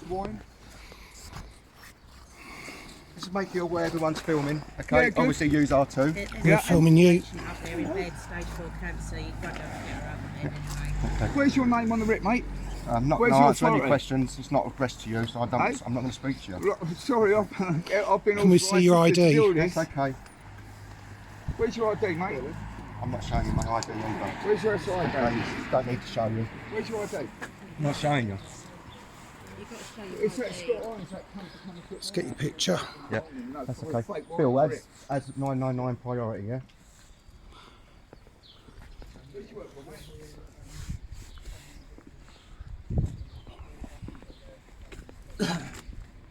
Swine. Just make you aware everyone's filming, okay? Yeah, obviously use R too. We're filming you. Up there in bed, stage 4 cancer, you've got to get her up there anyway. Where's your name on the writ, mate? I'm not Where's going to your answer any authority? questions. It's not a request to you, so I'm not going to speak to you. Look, sorry, I've been. Can we see your authorised to ID? do this. It's okay. Where's your ID, mate? I'm not showing you my ID either. Where's your SID? Okay, don't need to show you. Where's your ID? I'm not showing you. You've got to show your It's that ID. Scott Irons that come to Let's get your picture. Yeah, that's okay. Phil, as 999 priority, yeah?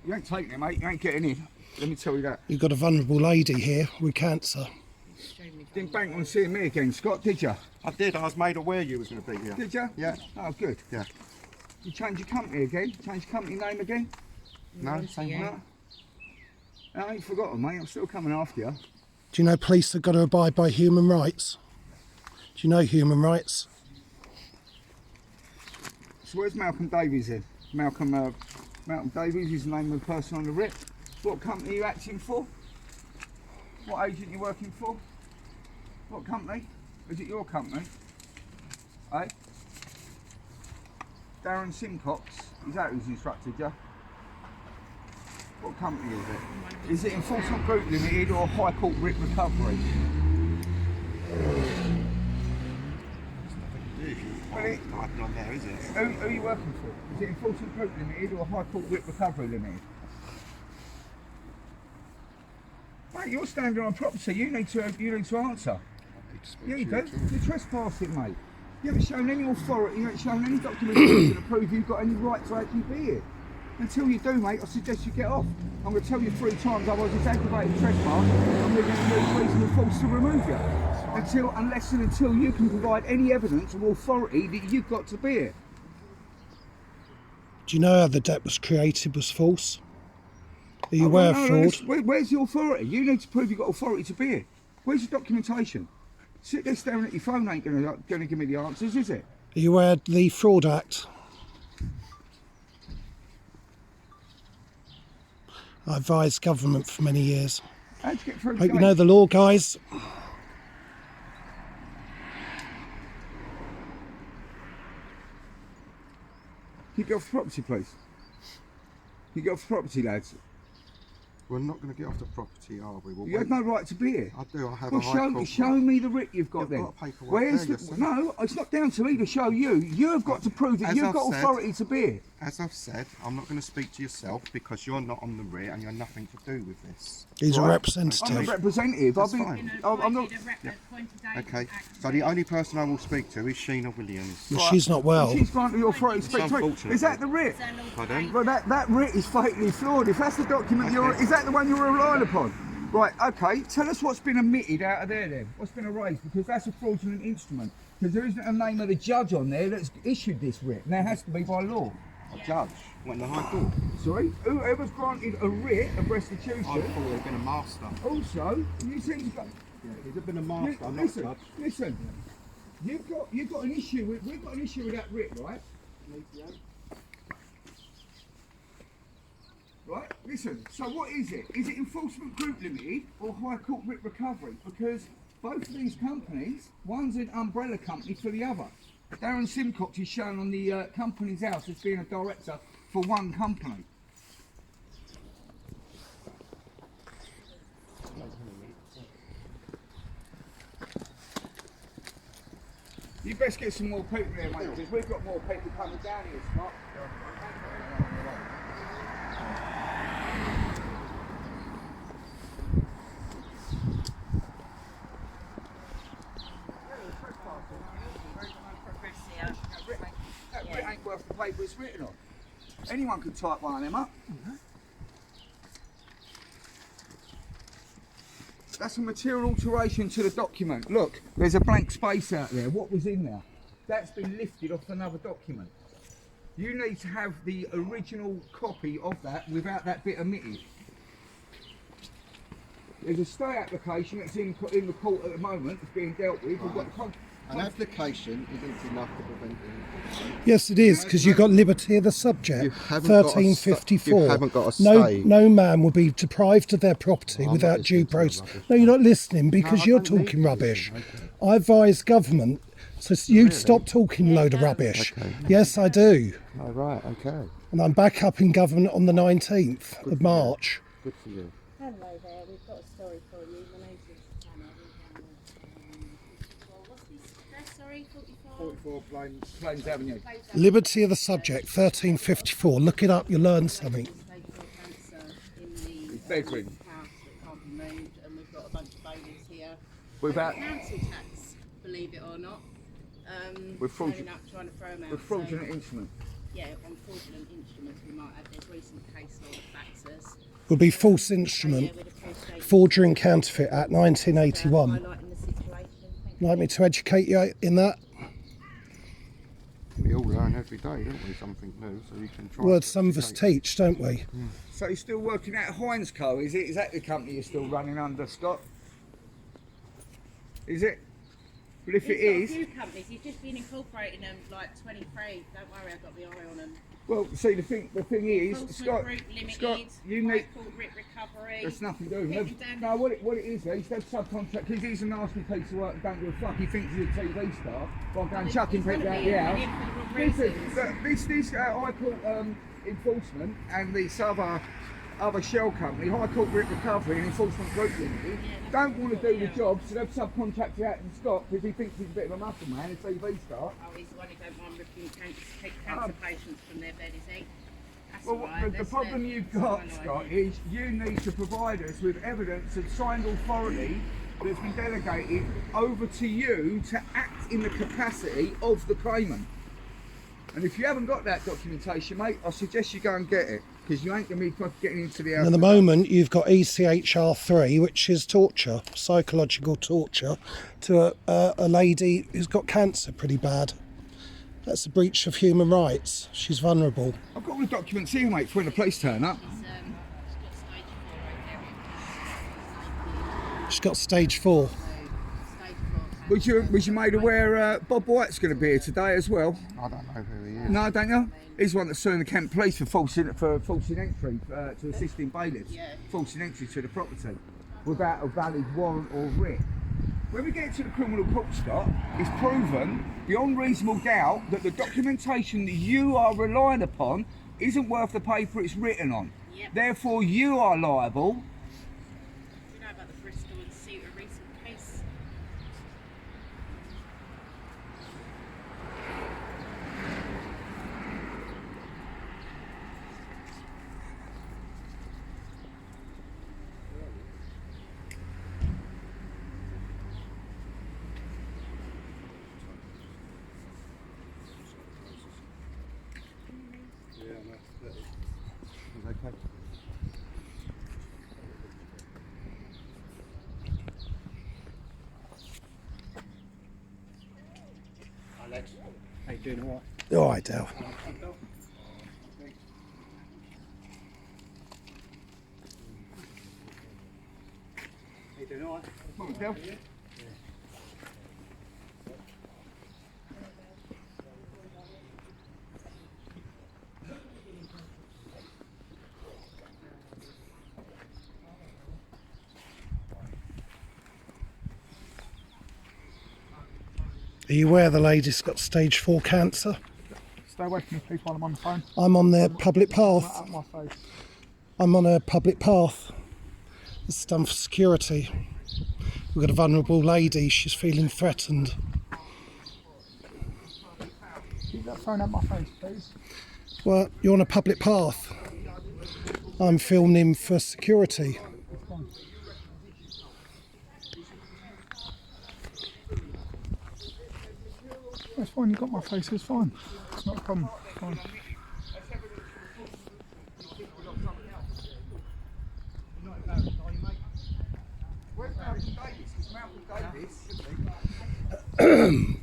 You ain't taking it, mate. You ain't getting in. Let me tell you that. You've got a vulnerable lady here with cancer. Didn't bank on seeing me again, Scott, did you? I did. I was made aware you was going to be here. Did you? Yeah. Oh, good. Yeah. You changed your company again? Changed your company name again? No, same Yeah. one. No? I ain't forgotten, mate. I'm still coming after you. Do you know police have got to abide by human rights? Do you know human rights? So where's Malcolm Davies then? Malcolm Davies is the name of the person on the writ. What company are you acting for? What agent are you working for? What company? Is it your company? Eh? Darren Simcox, is that who's instructed you? What company is it? Is it Enforcement Group Limited or High Court Writ Recovery? Well, Not there, is it? who are you working for? Is it Enforcement Group Limited or High Court Writ Recovery Limited? Mate, you're standing on property. You need to answer. Yeah, you do. You're trespassing, mate. You haven't shown any authority. You haven't shown any documentation to prove you've got any right to actually be here. Until you do, mate, I suggest you get off. I'm going to tell you 3 times otherwise it's aggravated trespass and we're going to use reasonable force to remove you. Unless and until you can provide any evidence or authority that you've got to be here. Do you know how the debt was created was false? Are you aware of fraud? Where's the authority? You need to prove you've got authority to be here. Where's your documentation? Sit there staring at your phone ain't going to give me the answers, is it? Are you aware of the Fraud Act? I advised government for many years. How'd you get through the Hope you gate? know the law, guys. Can you get off the property, please? Can you get off the property, lads? We're not going to get off the property, are we? We'll You have no right to be here. I do. I have Well, a high court show right. me the writ you've got You've then. got paperwork Where's there, the... you see. No, it's not down to me to show you. You have got to prove that As you've I've got said- authority to be here. As I've said, I'm not going to speak to yourself because you're not on the writ and you're nothing to do with this. He's a Right. I'm a representative. representative. That's I've been... fine. I'm not... Okay. So the only person I will speak to is Sheena Williams. Well, she's not well. She's granted the authority to speak to me. unfortunate. Is that the writ? Pardon? Well, that writ is fatally flawed. If that's the document you're... Is that the one you're relying upon? Right, okay. Tell us what's been omitted out of there then. What's been erased? Because that's a fraudulent instrument. Because there isn't a name of the judge on there that's issued this writ. And that has to be by law. A judge went to the High Court. Sorry? Whoever's granted a writ of restitution... I thought it had been a master. Also, you seem to go... Yeah, it had been a master, not a Listen, judge. listen. You've got an issue with... We've got an issue with that writ, right? Right, listen, so what is it? Is it Enforcement Group Limited or High Court Writ Recovery? Because both of these companies, one's an umbrella company for the other. Darren Simcox is shown on the company's house as being a director for one company. You best get some more people there, mate, because we've got more people coming down here, Scott. That writ ain't worth the paper it's written on. Anyone can type one of them up. That's a material alteration to the document. Look, there's a blank space out there. What was in there? That's been lifted off another document. You need to have the original copy of that without that bit omitted. There's a stay application that's in the court at the moment. It's being dealt with. We've got An application isn't enough to prevent it. Yes, it is, because you've got liberty of the subject. You haven't got a 1354. you haven't got a stay. No man will be deprived of their property I'm without not due listening to your process. rubbish, No, you're not listening because I you're don't need talking to rubbish. listen, I advise government, so you Really? stop talking load of rubbish. Okay. Yes, I do. Oh, right, okay. And I'm back up in government on the 19th of March. Good for you. Hello there, we've got a story for you. My name's Hannah. What's this address, sorry? 44? 44 Plains Avenue. Liberty of the subject, 1354. Look it up, you'll learn something. Stage 4 cancer in the Bedroom. house that can't be moved, and we've got a bunch of bailiffs here. Without, Council tax, believe it or not. With turning up trying to throw them out. with fraudulent instrument. Yeah, on fraudulent instruments we might have. There's recent case law that backs us. Will be false instrument, Yeah, we'd appreciate forgery and counterfeit Act 1981. highlighting the situation. Thank Like me to educate you in that? We all learn every day, don't we? Something new, so you can try. Well, to some of us educate. teach, don't we? So you're still working at Heinz Co, is it? Is that the company you're still running under, Scott? Is it? But if He's it got a is, few companies. He's just been incorporating them like 23. Don't worry, I've got the eye on them. well, see the thing is, Falsehood Scott, Group Limited, Scott, you High need. Court Writ Recovery. There's nothing to do with Get him. them down. No, what it is, he's had subcontract, because he's a nasty piece of work and don't give a fuck. He thinks he's a TV star. Well, I'm going He's chucking gonna people out be the in house. for the wrong Listen, reasons. look, this High Court enforcement and this other shell company, High Court Writ Recovery and Enforcement Group Limited, don't want to do the job, so they've subcontracted out to Scott because he thinks he's a bit of a muscle man, a TV star. Oh, he's the one who don't mind ripping cancer patients from their bed, is he? That's Well, all right. the problem you've got, Scott, is you need to provide us with evidence of signed authority that's been delegated over to you to act in the capacity of the claimant. And if you haven't got that documentation, mate, I suggest you go and get it, because you ain't going to be fucking getting into the house. And at the moment, you've got ECHR3, which is torture, psychological torture, to a lady who's got cancer pretty bad. That's a breach of human rights. She's vulnerable. I've got all the documents here, mate, for when the police turn up. She's got stage 4 right there. She's got stage 4. Stage 4 cancer. Was you made aware Bob White's going to be here today as well? I don't know who he is. No, don't you? He's the one that's suing the Kent Police for forcing entry to assisting bailiffs, Yeah. forcing entry to the property without a valid warrant or writ. When we get to the criminal court, Scott, it's proven beyond reasonable doubt that the documentation that you are relying upon isn't worth the paper it's written on. Yep. Therefore, you are liable. Do you know about the Bristol and Ceuta recent case? He's okay. Alex, how you doing? All right? All right, Dale. How you doing? All right? Come on, Del. Are you aware the lady's got stage 4 cancer? Stay away from me, please, while I'm on the phone. I'm on the public path. Out of my face. I'm on a public path. This is done for security. We've got a vulnerable lady. She's feeling threatened. Keep that phone out my face, please. Well, you're on a public path. I'm filming for security. Fine. It's fine, you got my face, it's fine. It's not a problem. It's fine. Where's Malcolm Davis? Because Malcolm Davis,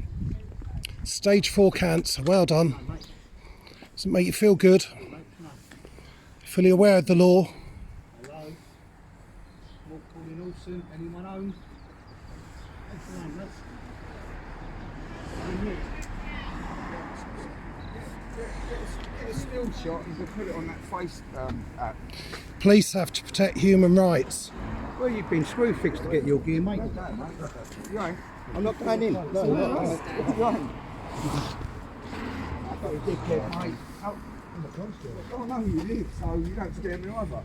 Stage 4 cancer. Well done. Does it make you feel good? Fully aware of the law? Hello? Walk calling Olsen, anyone home? shot, you can put it on that face app. Police have to protect human rights. Well, you've been screw fixed to get your gear, mate. You ain't? I'm not going in. No, You ain't? I've got a dickhead, mate. Oh no, you live, so you don't scare me either.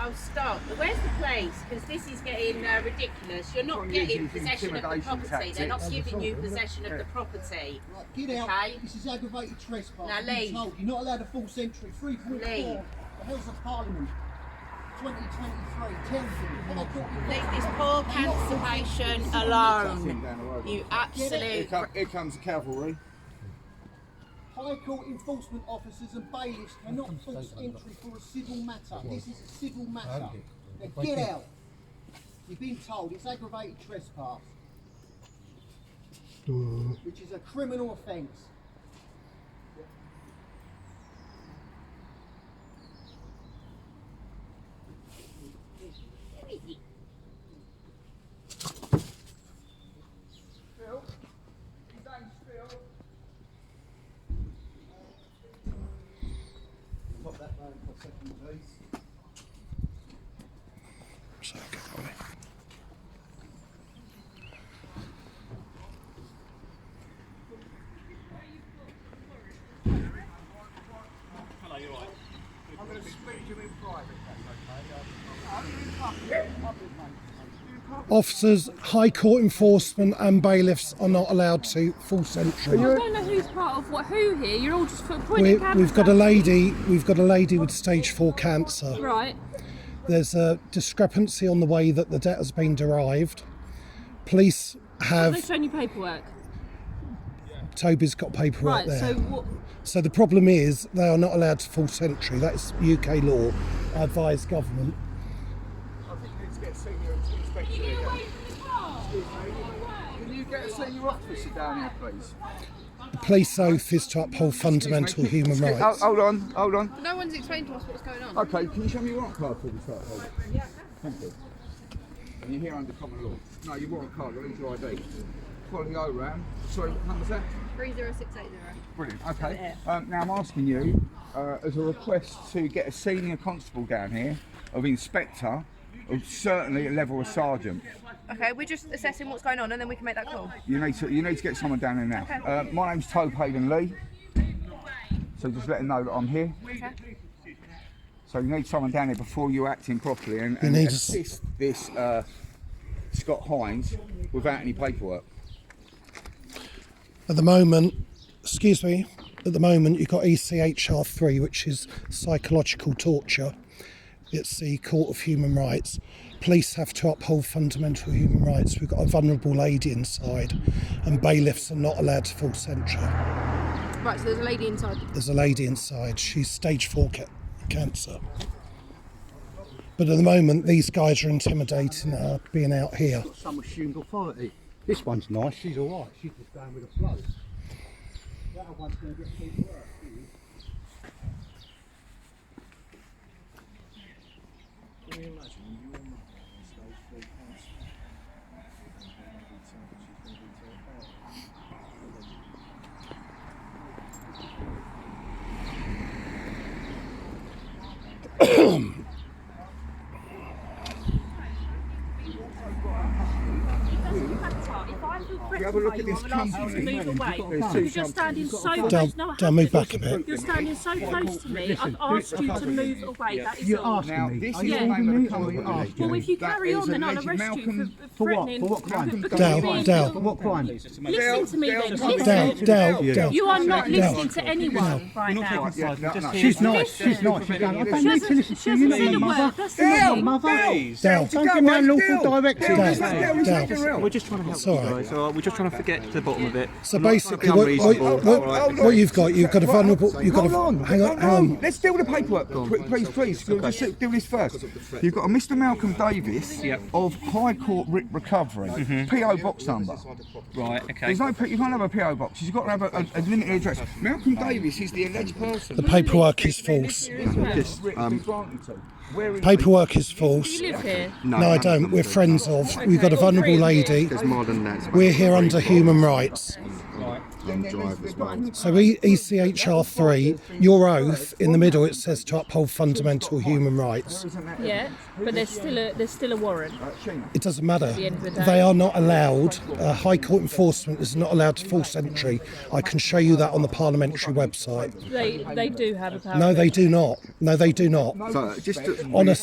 Oh, stop. Where's the place? Because this is getting ridiculous. You're not Trying to getting use these possession of the intimidation property. They're not tactics. giving you possession of the property. Right, get out. Okay. This is aggravated trespass. Now You've been leave. told. You're not allowed a false entry. 3.4. Leave. The House of Parliament. 2023. Tells you. What I thought you Leave this poor cancer patient alone. You absolute... Here comes cavalry. High Court enforcement officers and bailiffs cannot force entry for a civil matter. This is a civil matter. Now get out. You've been told it's aggravated trespass, which is a criminal offence. So, go away. I'm going to speak to you in private, that's okay. Officers, High Court enforcement and bailiffs are not allowed to force entry. I don't know who's part of who here. You're all just pointing cameras. We've got a lady with stage 4 cancer. Right. There's a discrepancy on the way that the debt has been derived. Police Have they have... shown you paperwork? Toby's got paperwork Right. there. So what? So the problem is they are not allowed to force entry. That's UK law. I advise government. I think you need to get a senior inspector again. Can you get a senior officer down here, please? The police oath is to uphold fundamental human rights. Hold on. No one's explained to us what's going on. Okay, can you show me your right card before we start? Yeah. Thank you. And you're here under common law. No, your right card, I need your ID. Quality O-Ram. Sorry, what number's that? 30680. Brilliant, okay. Now I'm asking you, as a request to get a senior constable down here, of inspector, of certainly a level of sergeant. Okay, we're just assessing what's going on and then we can make that call. You need to get someone down there now. Okay. My name's Tobe Hayden Lee, so just let them know that I'm here. Okay. So you need someone down here before you're acting properly and need assist this Scott Hines without any paperwork. At the moment, excuse me, at the moment you've got ECHR3, which is psychological torture. It's the Court of Human Rights. Police have to uphold fundamental human rights. We've got a vulnerable lady inside, and bailiffs are not allowed to force entry. Right. So there's a lady inside. There's a lady inside. She's stage 4 cancer. But at the moment, these guys are intimidating her being out here. some assumed authority. This one's nice. She's all right. She's just going with the flow. The other one's going to get people work. Can you imagine your mum on stage 4 cancer? You have a look at this company. Move away. There's You're two just standing so Dale, close. No, I Dale, move haven't. back a bit. You're standing so close to me. I've asked you to move away. That is You're all. asking Now, me. this Are is you the name asking of me the or are you company. asking Well, me? if you That carry is on, then I'll alleged arrest you Malcolm- for For what? threatening. For what crime? because Dale, you're being Dale. For what crime? Listen to me then. Dale. You are not Dale. listening to anyone right now. She's nice. She's nice. She's going, I don't need to listen to you. You're not my mother. That's You're not the my mother. Dale. Don't give me unlawful directive. Dale. We're just trying to help It's all you right. guys. We're just trying to get to the bottom of it. So I'm not basically, trying to be unreasonable. what you've got a vulnerable. You've got Hold a. on, Hang on. Let's deal with the paperwork. Please. We'll just do this first. You've got a Mr. Malcolm Davis of High Court Recovery, PO box number. Right, okay. There's no, you can't have a PO box. You've got to have a limited address. Malcolm Davis is the alleged person. The paperwork is false. Where is Paperwork is false. You live here. No, I don't. We're friends of. We've got a vulnerable lady. There's more than that. We're here under human rights. on driver's mode. So ECHR 3, your oath, in the middle it says to uphold fundamental human rights. Yeah, but there's still a warrant. It doesn't matter. the end of the day. They are not allowed, High Court enforcement is not allowed to force entry. I can show you that on the parliamentary website. They do have a power. No, they do not. No, they do not. So just to, On a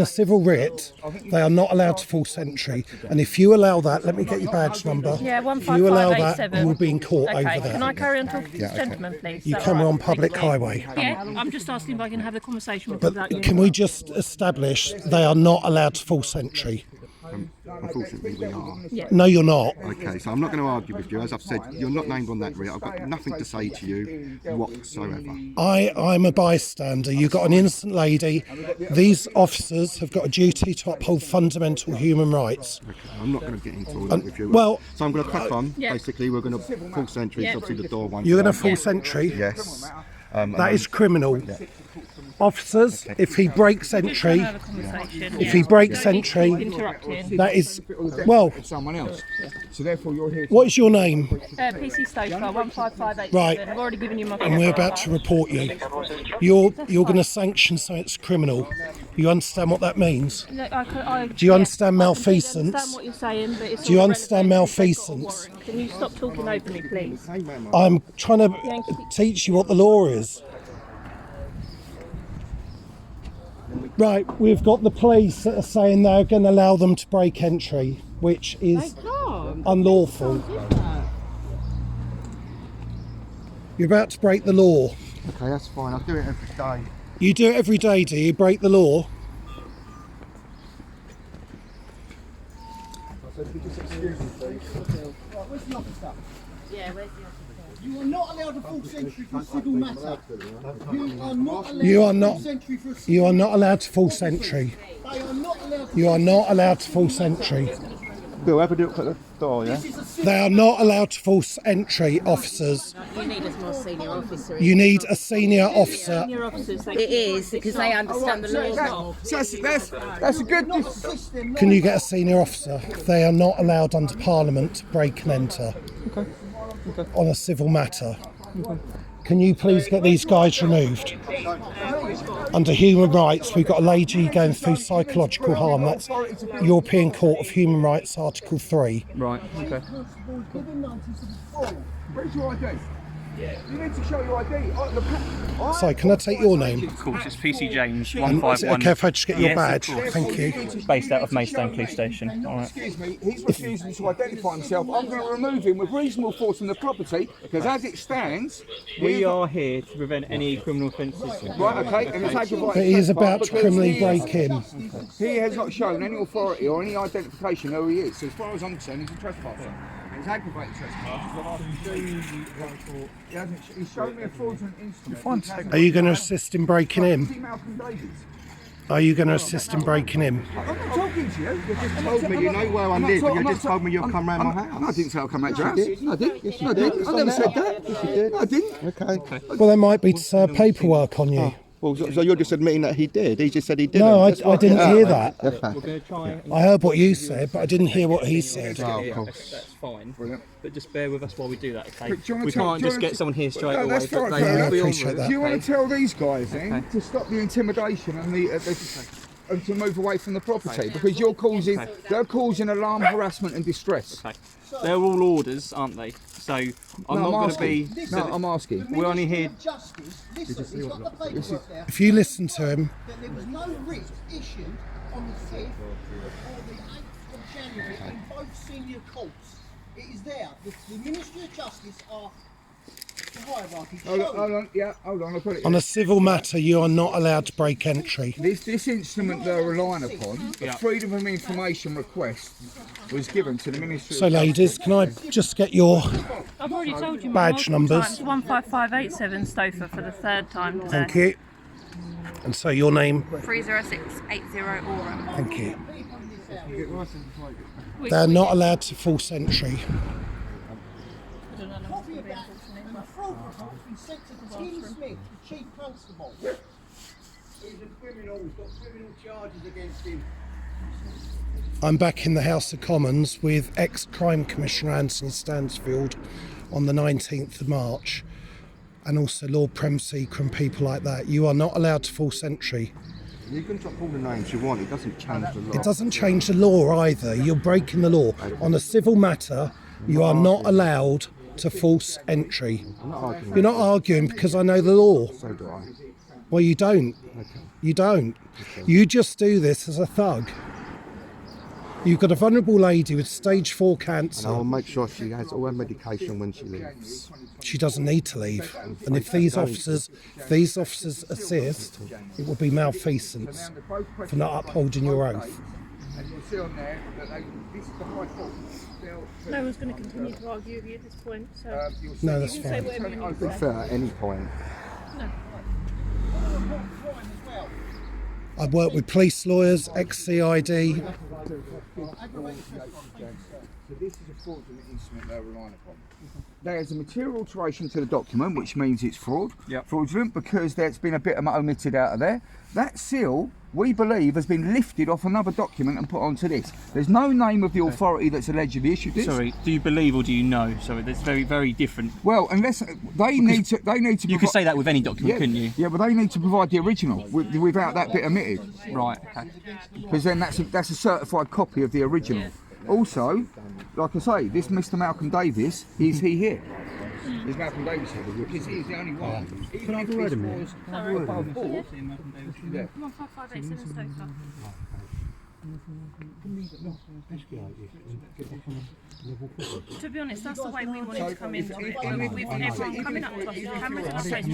civil writ, they are not allowed to force entry. And if you allow that, let me get your badge number. Yeah, If you allow that, 15587. you will be in court Okay, over can I that. carry on talking to this gentleman, please? You Is that come all right? on public Thank you. highway. Yeah, I'm just asking if I can have the conversation with But you without you. can we just establish they are not allowed to force entry? unfortunately we are. Yeah. No, you're not. Okay, so I'm not going to argue with you. As I've said, you're not named on that writ. I've got nothing to say to you whatsoever. I'm a bystander. You've got an innocent lady. These officers have got a duty to uphold fundamental human rights. Okay, I'm not going to get into all that with you. well, so I'm going to crack on. Yeah. Basically, we're going to force entry. Yeah. Obviously, the door won't. You're going go. to force entry? Yes. That is criminal. Officers, if he breaks entry, Have a conversation. if he breaks entry, Interrupting. that is, well, Someone else. So therefore you're here. what is your name? PC Stoker 15587. Right. I've already given you my. And we're about to report you. You're going to sanction something that's criminal. You understand what that means? Do you understand I malfeasance? understand what you're saying, but it's Do you all understand relevant. malfeasance? Can you stop talking openly, please? I'm trying to teach you what the law is. Right, we've got the police that are saying they're going to allow them to break entry, which is unlawful. You're about to break the law. Okay, that's fine. I'll do it every day. You do it every day, do you? Break the law? Where's the officer? Yeah, where's the officer? You are not allowed to force entry for a civil matter. You are not allowed You are to not. force entry for a civil You are not allowed to force entry. They are not allowed to You are not allowed to force entry. Bill, have a look at the door, yeah? This is a civil They are not allowed to force entry, officers. You need a more senior officer. You need a senior officer. Your officers, It is because they understand the laws more. That's a good. system. Can you get a senior officer? They are not allowed under Parliament to break and enter on a civil matter. Can you please get these guys removed? Under human rights, we've got a lady going through psychological harm. That's European Court of Human Rights, Article 3. Right, okay. Where's your ID? You need to show your ID. So, can I take your name? Of course, it's PC James And is it 151. okay if I just get your Yes, of badge? course. Thank you. Based out of Maidstone Police Station. All right. Excuse me, he's refusing to identify himself. I'm going to remove him with reasonable force from the property because as it stands, We are here to prevent any criminal offences. right, okay, and it's aggravated. But he is about to because criminally he break in. He has not shown any authority or any identification who he is. So as far as I'm concerned, he's a trespasser. It's aggravated trespass. He's shown me a fraudulent instrument. Are you going to assist in breaking in? See Malcolm Davies. Are you going to assist in breaking in? I'm not talking to you. You just told me you know where I live, and you just told me you'll come round my house. I didn't say I'll come round your house. I did. Yes, I did. I never said that. Yes, you did. I didn't. Okay. Well, there might be to serve paperwork on you. Well, so you're just admitting that he did? He just said he didn't? No, I didn't hear that. We're going to try. I heard what you said, but I didn't hear what he said. Oh, Yeah, of course. that's fine. But just bear with us while we do that, okay? But do you wanna We tell- can't do you just wanna- get someone here straight No, away. that's but fine, they fair will enough. be en Appreciate route, that. Do you want okay? to tell these guys then Okay. to stop the intimidation and and to move away from the property because they're causing alarm, harassment, and distress. Okay. They're all orders, aren't they? So I'm not going to be. I'm asking. We're only here. Justice. Listen, he's got the paperwork there. If you listen to him, That there was no writ issued on the 5th or the 8th of January in both senior courts. It is there. The Ministry of Justice are the hierarchy. Hold on. Yeah, hold on. I'll put it. on a civil matter, you are not allowed to break entry. This instrument they're relying upon, the Freedom of Information request, was given to the Ministry So, of Justice. ladies, can I just get your I've already told you badge multiple numbers? times, 15587 Stofer for the third time today. Thank you. And so your name? 30680 Aura. Thank you. They're not allowed to force entry. Copy of that and fraud report has been sent to Tim Smith, the Chief Constable. He's a criminal, he's got criminal charges against him. I'm back in the House of Commons with ex-Crime Commissioner Anthony Stansfield on the 19th of March, and also Lord Prem Seeker and people like that. You are not allowed to force entry. You can drop all the names you want, it doesn't change the law. It doesn't change the law either. You're breaking the law. On a civil matter, you are not allowed to force entry. I'm not arguing. You're not arguing because I know the law. So do I. Well, you don't. You don't. You just do this as a thug. You've got a vulnerable lady with stage 4 cancer. And I'll make sure she has all her medication when she leaves. She doesn't need to leave. And if these officers assist, it will be malfeasance for not upholding your oath. And you'll see on there that this is the High Court. No one's going to continue to argue with you at this point, so No, that's you can say fine. whatever you need Be to say. fair at any point. No. I work with police lawyers, ex-CID. So this is a fraudulent instrument they're relying upon. There is a material alteration to the document, which means it's fraudulent because there's been a bit omitted out of there. That seal, we believe, has been lifted off another document and put onto this. There's no name of the authority that's allegedly issued this. Sorry, do you believe or do you know? Sorry, that's very, very different. Well, unless they need to. You could say that with any document, couldn't you? Yeah, but they need to provide the original without that bit omitted. Right. Okay. Because then that's a certified copy of the original. Also, like I say, this Mr. Malcolm Davis, is he here? Is Malcolm Davis here? Because he's the only one. Can I have a word in there? Sorry. Above board. Yeah. 15587 Stoker. To be honest, that's the way we wanted to come into it. With everyone coming up to us with cameras in our face.